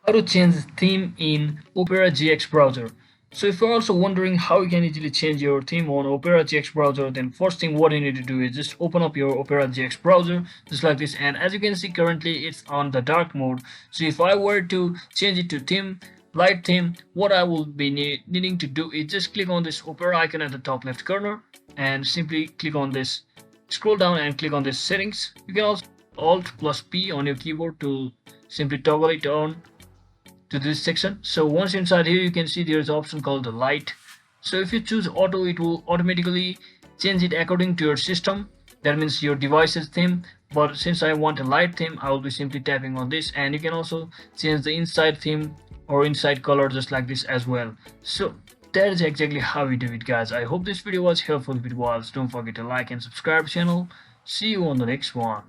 How to change theme in Opera GX browser. So if you're also wondering how you can easily change your theme on Opera GX browser, then first thing what you need to do is just open up your Opera GX browser just like this, and as you can see currently it's on the dark mode. So if I were to change it to theme, light theme, what I will be needing to do is just click on this Opera icon at the top left corner and simply click on this, scroll down and click on this settings. You can also Alt plus P on your keyboard to simply toggle it on to this section. So once inside here, you can see there's an option called the light. So if you choose auto, it will automatically change it according to your system. That means your device's theme. But since I want a light theme, I will be simply tapping on this, and you can also change the inside theme or inside color just like this as well. So that is exactly how we do it, guys. I hope this video was helpful. If it was, don't forget to like and subscribe channel. See you on the next one.